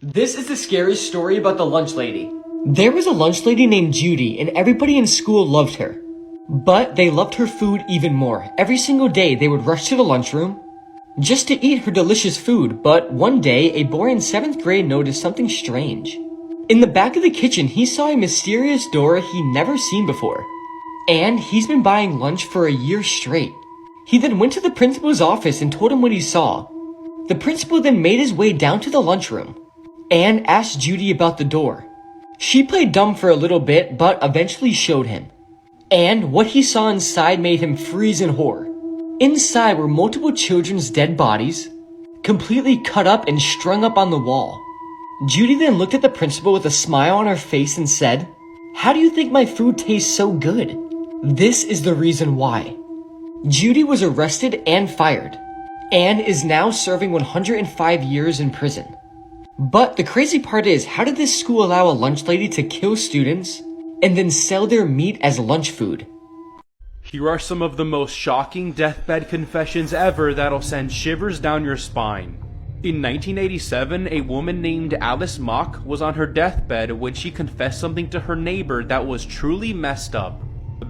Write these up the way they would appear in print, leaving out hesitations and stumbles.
This is the scary story about the lunch lady. There was a lunch lady named Judy, and everybody in school loved her. But they loved her food even more. Every single day they would rush to the lunchroom just to eat her delicious food, but one day a boy in 7th grade noticed something strange. In the back of the kitchen, he saw a mysterious door he never seen before. And he's been buying lunch for a year straight. He then went to the principal's office and told him what he saw. The principal then made his way down to the lunchroom and asked Judy about the door. She played dumb for a little bit, but eventually showed him. And what he saw inside made him freeze in horror. Inside were multiple children's dead bodies, completely cut up and strung up on the wall. Judy then looked at the principal with a smile on her face and said, "How do you think my food tastes so good?" This is the reason why. Judy was arrested and fired, and is now serving 105 years in prison. But the crazy part is, how did this school allow a lunch lady to kill students and then sell their meat as lunch food? Here are some of the most shocking deathbed confessions ever that'll send shivers down your spine. In 1987, a woman named Alice Mock was on her deathbed when she confessed something to her neighbor that was truly messed up.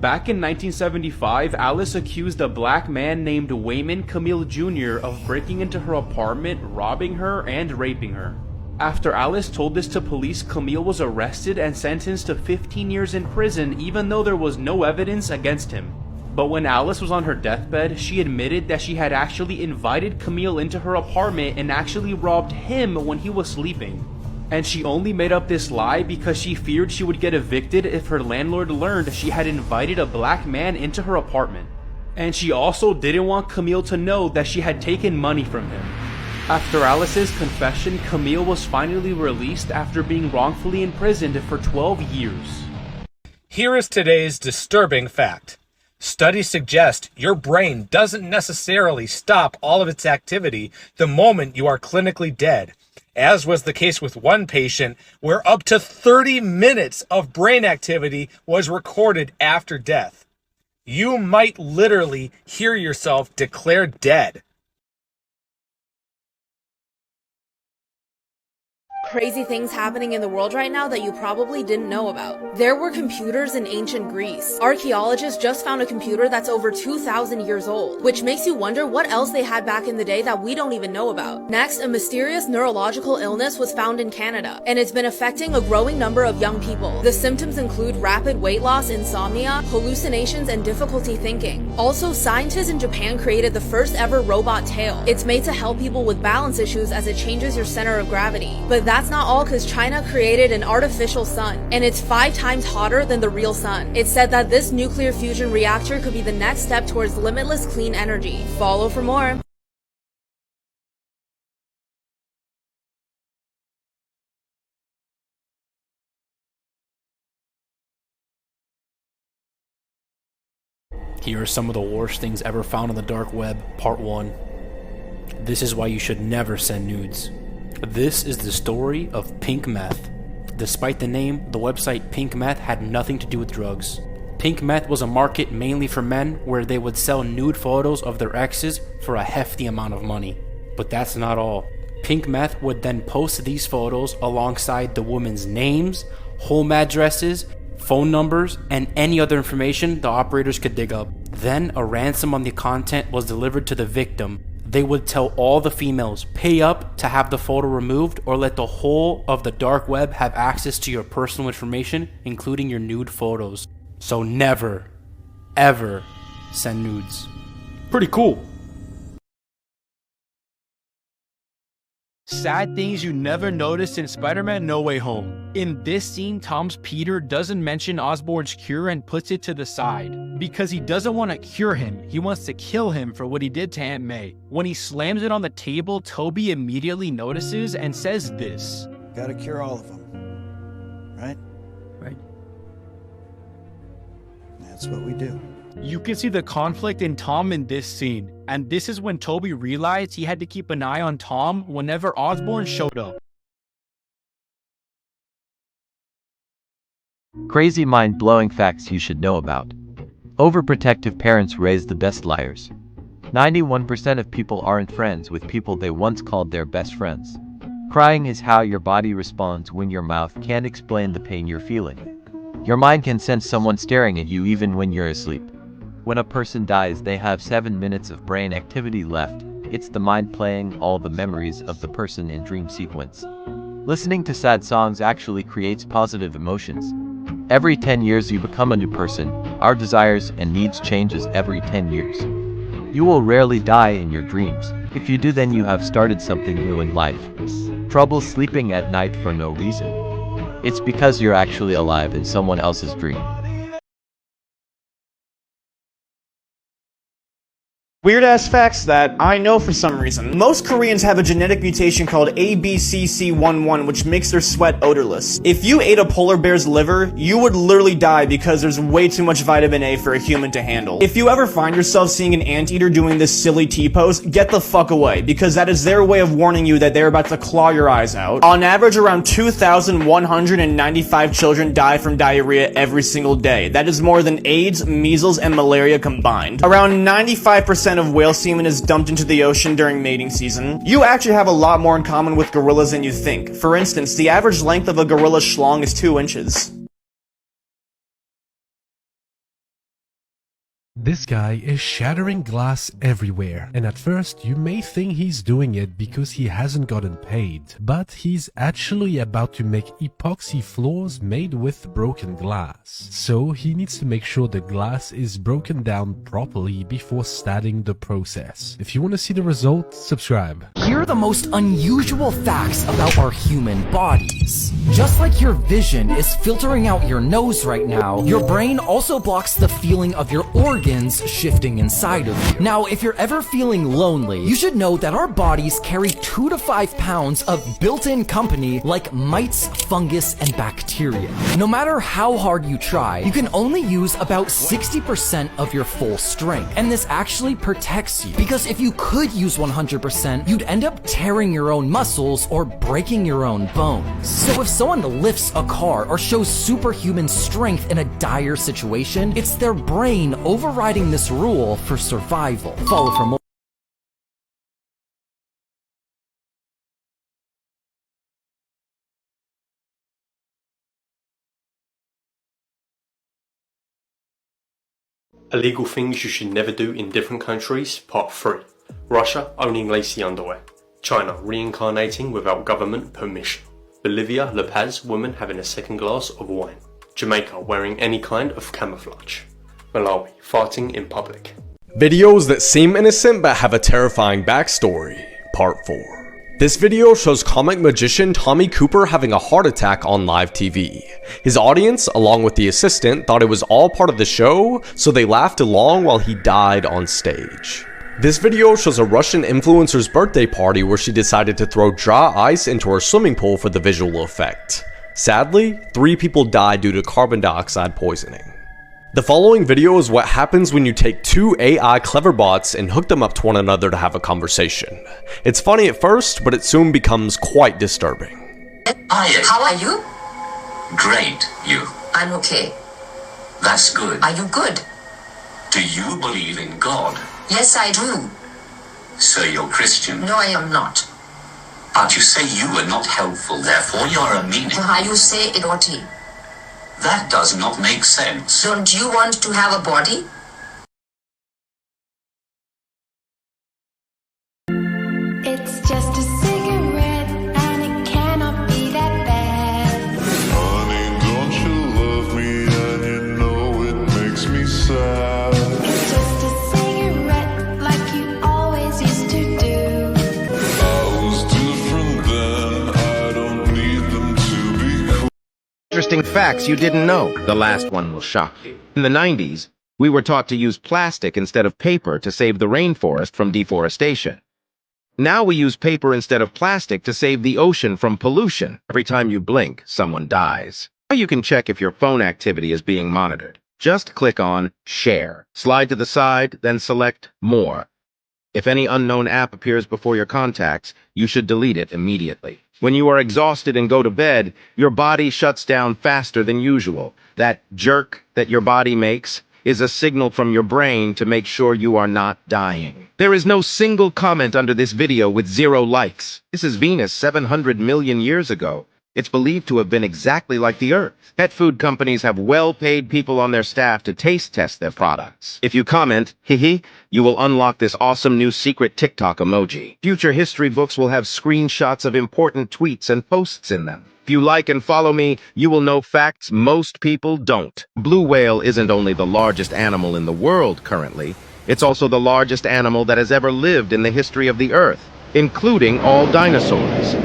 Back in 1975, Alice accused a black man named Wayman Camille Jr. of breaking into her apartment, robbing her, and raping her. After Alice told this to police, Camille was arrested and sentenced to 15 years in prison even though there was no evidence against him. But when Alice was on her deathbed, she admitted that she had actually invited Camille into her apartment and actually robbed him when he was sleeping. And she only made up this lie because she feared she would get evicted if her landlord learned she had invited a black man into her apartment. And she also didn't want Camille to know that she had taken money from him. After Alice's confession, Camille was finally released after being wrongfully imprisoned for 12 years. Here is today's disturbing fact. Studies suggest your brain doesn't necessarily stop all of its activity the moment you are clinically dead, as was the case with one patient where up to 30 minutes of brain activity was recorded after death. You might literally hear yourself declare dead. Crazy things happening in the world right now that you probably didn't know about. There were computers in ancient Greece. Archaeologists just found a computer that's over 2,000 years old, which makes you wonder what else they had back in the day that we don't even know about. Next, a mysterious neurological illness was found in Canada, and it's been affecting a growing number of young people. The symptoms include rapid weight loss, insomnia, hallucinations, and difficulty thinking. Also, scientists in Japan created the first ever robot tail. It's made to help people with balance issues as it changes your center of gravity. But that's not all, because China created an artificial sun, and it's 5 times hotter than the real sun. It's said that this nuclear fusion reactor could be the next step towards limitless clean energy. Follow for more. Here are some of the worst things ever found on the dark web, part 1. This is why you should never send nudes. This is the story of Pink Meth. Despite the name, the website Pink Meth had nothing to do with drugs. Pink Meth was a market mainly for men where they would sell nude photos of their exes for a hefty amount of money. But that's not all. Pink Meth would then post these photos alongside the women's names, home addresses, phone numbers, and any other information the operators could dig up. Then a ransom on the content was delivered to the victim. They would tell all the females, pay up to have the photo removed or let the whole of the dark web have access to your personal information, including your nude photos. So never, ever send nudes. Pretty cool. Sad things you never noticed in Spider-Man No Way Home. In this scene, Tom's Peter doesn't mention Osborn's cure and puts it to the side. Because he doesn't want to cure him, he wants to kill him for what he did to Aunt May. When he slams it on the table, Toby immediately notices and says this. Gotta cure all of them. Right? Right. That's what we do. You can see the conflict in Tom in this scene, and this is when Toby realized he had to keep an eye on Tom whenever Osborn showed up. Crazy mind-blowing facts you should know about. Overprotective parents raise the best liars. 91% of people aren't friends with people they once called their best friends. Crying is how your body responds when your mouth can't explain the pain you're feeling. Your mind can sense someone staring at you even when you're asleep. When a person dies, they have 7 minutes of brain activity left. It's the mind playing all the memories of the person in dream sequence. Listening to sad songs actually creates positive emotions. Every 10 years you become a new person. Our desires and needs changes every 10 years. You will rarely die in your dreams. If you do, then you have started something new in life. Trouble sleeping at night for no reason. It's because you're actually alive in someone else's dream. Weird ass facts that I know for some reason. Most Koreans have a genetic mutation called ABCC11, which makes their sweat odorless. If you ate a polar bear's liver, you would literally die because there's way too much vitamin A for a human to handle. If you ever find yourself seeing an anteater doing this silly T-pose, get the fuck away, because that is their way of warning you that they're about to claw your eyes out. On average, around 2,195 children die from diarrhea every single day. That is more than AIDS, measles, and malaria combined. Around 95% of whale semen is dumped into the ocean during mating season. You actually have a lot more in common with gorillas than you think. For instance, the average length of a gorilla's schlong is 2 inches. This guy is shattering glass everywhere, and at first you may think he's doing it because he hasn't gotten paid, but he's actually about to make epoxy floors made with broken glass. So he needs to make sure the glass is broken down properly before starting the process. If you want to see the result, subscribe. Here are the most unusual facts about our human bodies. Just like your vision is filtering out your nose right now, your brain also blocks the feeling of your organs shifting inside of you. Now, if you're ever feeling lonely, you should know that our bodies carry 2 to 5 pounds of built-in company like mites, fungus, and bacteria. No matter how hard you try, you can only use about 60% of your full strength. And this actually protects you, because if you could use 100%, you'd end up tearing your own muscles or breaking your own bones. So if someone lifts a car or shows superhuman strength in a dire situation, it's their brain overriding this rule for survival. Follow for more. Illegal things you should never do in different countries, Part 3. Russia owning lacy underwear. China reincarnating without government permission. Bolivia, La Paz woman having a second glass of wine. Jamaica wearing any kind of camouflage. Malawi farting in public. Videos that seem innocent but have a terrifying backstory, Part 4. This video shows comic magician Tommy Cooper having a heart attack on live TV. His audience, along with the assistant, thought it was all part of the show, so they laughed along while he died on stage. This video shows a Russian influencer's birthday party where she decided to throw dry ice into her swimming pool for the visual effect. Sadly, 3 people died due to carbon dioxide poisoning. The following video is what happens when you take 2 AI clever bots and hook them up to one another to have a conversation. It's funny at first, but it soon becomes quite disturbing. Hi, how are you? Great, you? I'm okay. That's good. Are you good? Do you believe in God? Yes, I do. So you're Christian? No, I am not. But you say you are not helpful, therefore you're a meaning. How you say it, Oti? That does not make sense. Don't you want to have a body? It's just a cigarette and it cannot be that bad. Honey, don't you love me and you know it makes me sad. It's just a cigarette like you always used to do. I was different then, I don't need them to be cool. Interesting facts you didn't know. The last one will shock you. In the 90s, we were taught to use plastic instead of paper to save the rainforest from deforestation. Now we use paper instead of plastic to save the ocean from pollution. Every time you blink, someone dies. Now you can check if your phone activity is being monitored. Just click on Share. Slide to the side, then select More. If any unknown app appears before your contacts, you should delete it immediately. When you are exhausted and go to bed, your body shuts down faster than usual. That jerk that your body makes is a signal from your brain to make sure you are not dying. There is no single comment under this video with 0 likes. This is Venus 700 million years ago. It's believed to have been exactly like the Earth. Pet food companies have well-paid people on their staff to taste test their products. If you comment, hee, you will unlock this awesome new secret TikTok emoji. Future history books will have screenshots of important tweets and posts in them. If you like and follow me, you will know facts most people don't. Blue whale isn't only the largest animal in the world currently, it's also the largest animal that has ever lived in the history of the Earth, including all dinosaurs.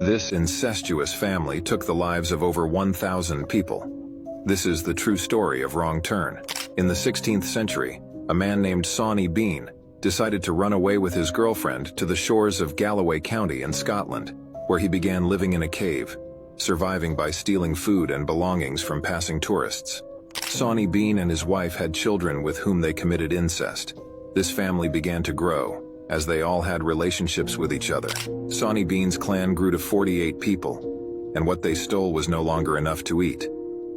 This incestuous family took the lives of over 1,000 people. This is the true story of Wrong Turn. In the 16th century, a man named Sawney Bean decided to run away with his girlfriend to the shores of Galloway County in Scotland, where he began living in a cave, surviving by stealing food and belongings from passing tourists. Sawney Bean and his wife had children with whom they committed incest. This family began to grow, as they all had relationships with each other. Sawney Bean's clan grew to 48 people, and what they stole was no longer enough to eat.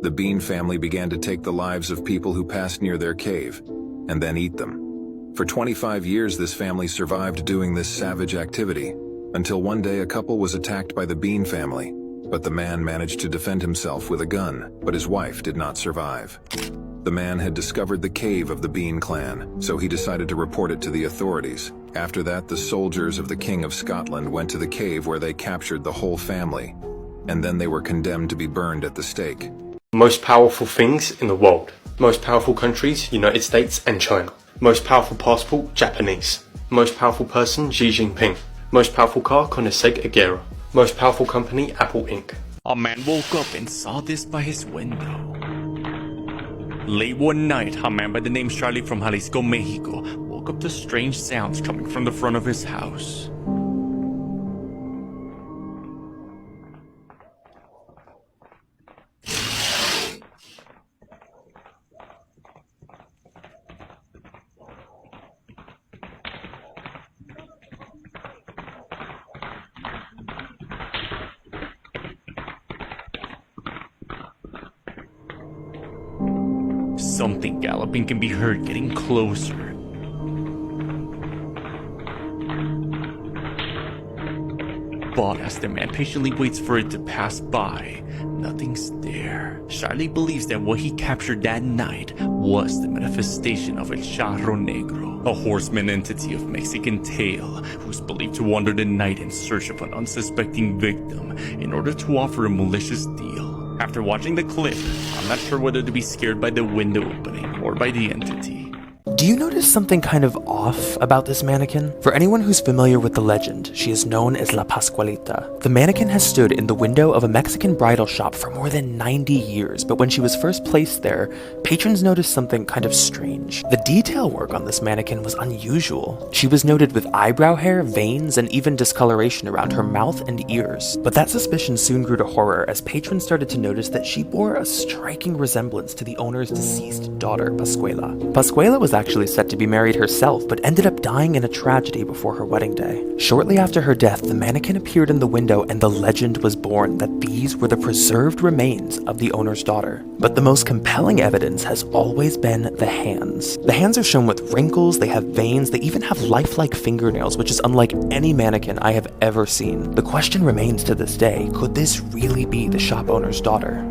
The Bean family began to take the lives of people who passed near their cave, and then eat them. For 25 years, this family survived doing this savage activity, until one day a couple was attacked by the Bean family, but the man managed to defend himself with a gun, but his wife did not survive. The man had discovered the cave of the Bean clan, so he decided to report it to the authorities. After that, the soldiers of the King of Scotland went to the cave where they captured the whole family, and then they were condemned to be burned at the stake. Most powerful things in the world. Most powerful countries, United States and China. Most powerful passport, Japanese. Most powerful person, Xi Jinping. Most powerful car, Koenigsegg Agera. Most powerful company, Apple Inc. A man woke up and saw this by his window. Late one night, a man by the name Charlie from Jalisco, Mexico, woke up to strange sounds coming from the front of his house. Something galloping can be heard getting closer. But as the man patiently waits for it to pass by, nothing's there. Charlie believes that what he captured that night was the manifestation of El Charro Negro, a horseman entity of Mexican tale who's believed to wander the night in search of an unsuspecting victim in order to offer a malicious deal. After watching the clip, I'm not sure whether to be scared by the window opening or by the entity. Do you notice something kind of off about this mannequin? For anyone who's familiar with the legend, she is known as La Pascualita. The mannequin has stood in the window of a Mexican bridal shop for more than 90 years, but when she was first placed there, patrons noticed something kind of strange. The detail work on this mannequin was unusual. She was noted with eyebrow hair, veins, and even discoloration around her mouth and ears. But that suspicion soon grew to horror as patrons started to notice that she bore a striking resemblance to the owner's deceased daughter, Pascuala. Pascuala was actually set to be married herself, but ended up dying in a tragedy before her wedding day. Shortly after her death, the mannequin appeared in the window and the legend was born that these were the preserved remains of the owner's daughter. But the most compelling evidence has always been the hands. The hands are shown with wrinkles, they have veins, they even have lifelike fingernails, which is unlike any mannequin I have ever seen. The question remains to this day, could this really be the shop owner's daughter?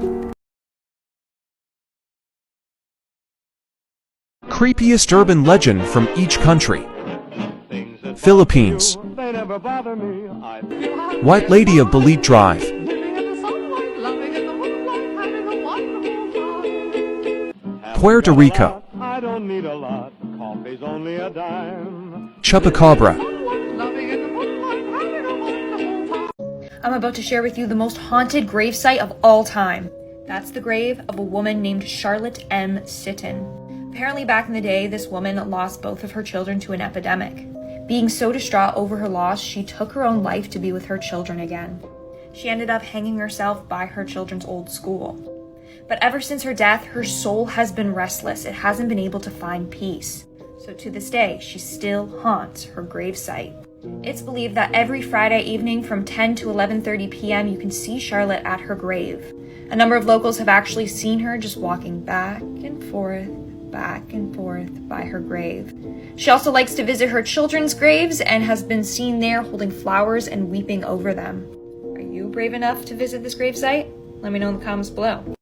Creepiest urban legend from each country. Philippines. White Lady of Balit Drive. Puerto Rico. Chupacabra. I'm about to share with you the most haunted gravesite of all time. That's the grave of a woman named Charlotte M. Sitton. Apparently back in the day, this woman lost both of her children to an epidemic. Being so distraught over her loss, she took her own life to be with her children again. She ended up hanging herself by her children's old school. But ever since her death, her soul has been restless. It hasn't been able to find peace. So to this day, she still haunts her gravesite. It's believed that every Friday evening from 10 to 11:30 p.m. you can see Charlotte at her grave. A number of locals have actually seen her just walking back and forth by her grave. She also likes to visit her children's graves and has been seen there holding flowers and weeping over them. Are you brave enough to visit this gravesite? Let me know in the comments below.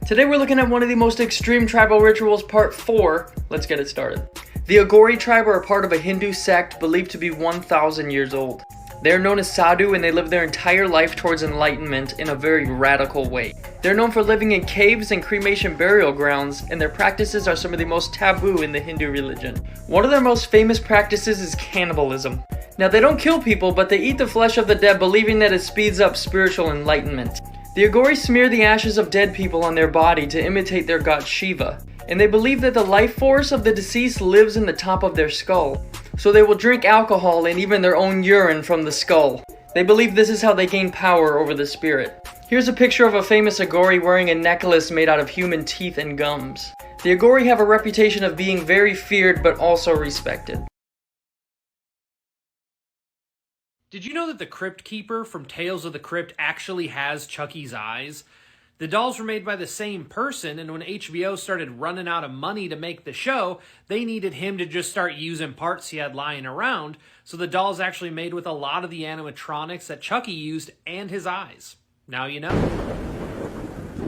Today we're looking at one of the most extreme tribal rituals, part 4. Let's get it started. The Agori tribe are a part of a Hindu sect believed to be 1,000 years old. They are known as sadhu and they live their entire life towards enlightenment in a very radical way. They're known for living in caves and cremation burial grounds, and their practices are some of the most taboo in the Hindu religion. One of their most famous practices is cannibalism. Now they don't kill people, but they eat the flesh of the dead, believing that it speeds up spiritual enlightenment. The Agori smear the ashes of dead people on their body to imitate their god Shiva, and they believe that the life force of the deceased lives in the top of their skull, so they will drink alcohol and even their own urine from the skull. They believe this is how they gain power over the spirit. Here's a picture of a famous Agori wearing a necklace made out of human teeth and gums. The Agori have a reputation of being very feared but also respected. Did you know that the Crypt Keeper from Tales of the Crypt actually has Chucky's eyes? The dolls were made by the same person, and when HBO started running out of money to make the show, they needed him to just start using parts he had lying around, so the doll's actually made with a lot of the animatronics that Chucky used and his eyes. Now you know.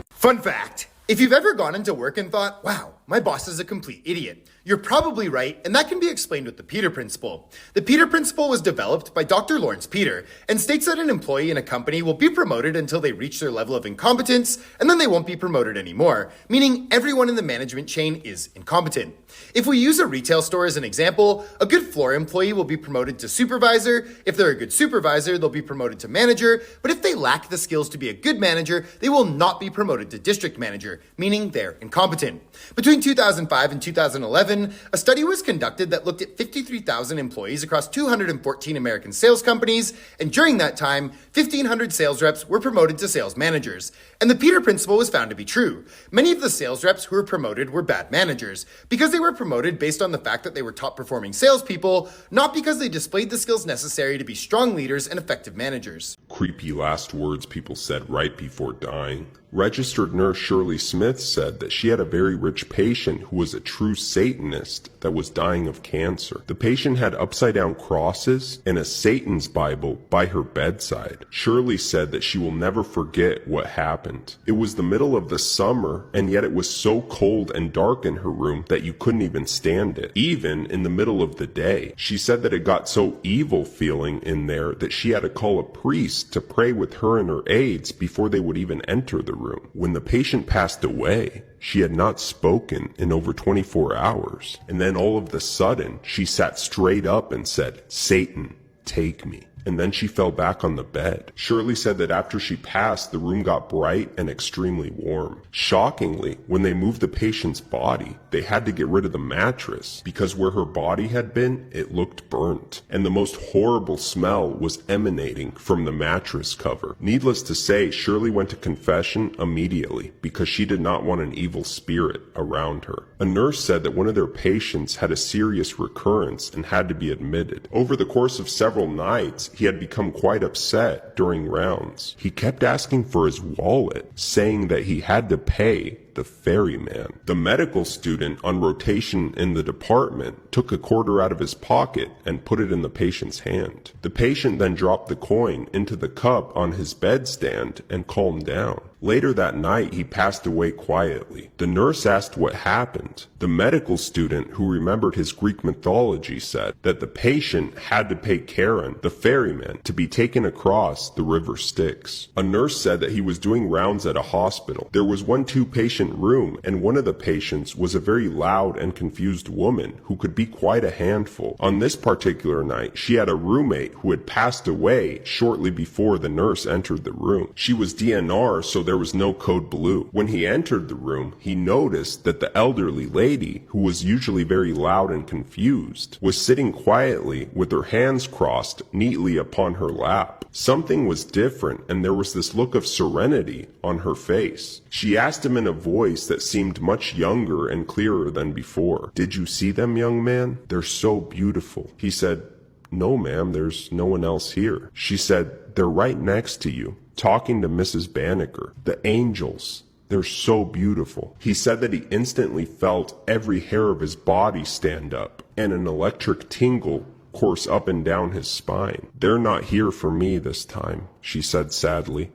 Fun fact, if you've ever gone into work and thought, wow, my boss is a complete idiot, you're probably right, and that can be explained with the Peter Principle. The Peter Principle was developed by Dr. Lawrence Peter and states that an employee in a company will be promoted until they reach their level of incompetence, and then they won't be promoted anymore, meaning everyone in the management chain is incompetent. If we use a retail store as an example, a good floor employee will be promoted to supervisor. If they're a good supervisor, they'll be promoted to manager, but if they lack the skills to be a good manager, they will not be promoted to district manager, meaning they're incompetent. Between 2005 and 2011, a study was conducted that looked at 53,000 employees across 214 American sales companies, and during that time, 1,500 sales reps were promoted to sales managers. And the Peter Principle was found to be true. Many of the sales reps who were promoted were bad managers, because they were promoted based on the fact that they were top-performing salespeople, not because they displayed the skills necessary to be strong leaders and effective managers. Creepy last words people said right before dying. Registered nurse Shirley Smith said that she had a very rich patient who was a true Satanist that was dying of cancer. The patient had upside-down crosses and a Satan's Bible by her bedside. Shirley said that she will never forget what happened. It was the middle of the summer, and yet it was so cold and dark in her room that you couldn't even stand it, even in the middle of the day. She said that it got so evil feeling in there that she had to call a priest to pray with her and her aides before they would even enter the room. When the patient passed away, she had not spoken in over 24 hours. And then all of a sudden, she sat straight up and said, "Satan, take me." And then she fell back on the bed. Shirley said that after she passed, the room got bright and extremely warm. Shockingly, when they moved the patient's body, they had to get rid of the mattress because where her body had been, it looked burnt. And the most horrible smell was emanating from the mattress cover. Needless to say, Shirley went to confession immediately because she did not want an evil spirit around her. A nurse said that one of their patients had a serious recurrence and had to be admitted. Over the course of several nights, he had become quite upset during rounds. He kept asking for his wallet, saying that he had to pay the ferryman. The medical student on rotation in the department took a quarter out of his pocket and put it in the patient's hand. The patient then dropped the coin into the cup on his bedstand and calmed down. Later that night, he passed away quietly. The nurse asked what happened. The medical student, who remembered his Greek mythology, said that the patient had to pay Charon, the ferryman, to be taken across the river Styx. A nurse said that he was doing rounds at a hospital. There was one 2-patient room, and one of the patients was a very loud and confused woman who could be quite a handful. On this particular night, she had a roommate who had passed away shortly before the nurse entered the room. She was DNR, so there was no code blue. When he entered the room, he noticed that the elderly lady, who was usually very loud and confused, was sitting quietly with her hands crossed neatly upon her lap. Something was different, and there was this look of serenity on her face. She asked him in a voice that seemed much younger and clearer than before, "Did you see them, young man? They're so beautiful." He said, "No, ma'am, there's no one else here." She said, "They're right next to you, talking to Mrs. Banneker. The angels. They're so beautiful." He said that he instantly felt every hair of his body stand up, and an electric tingle course up and down his spine. "They're not here for me this time," she said sadly.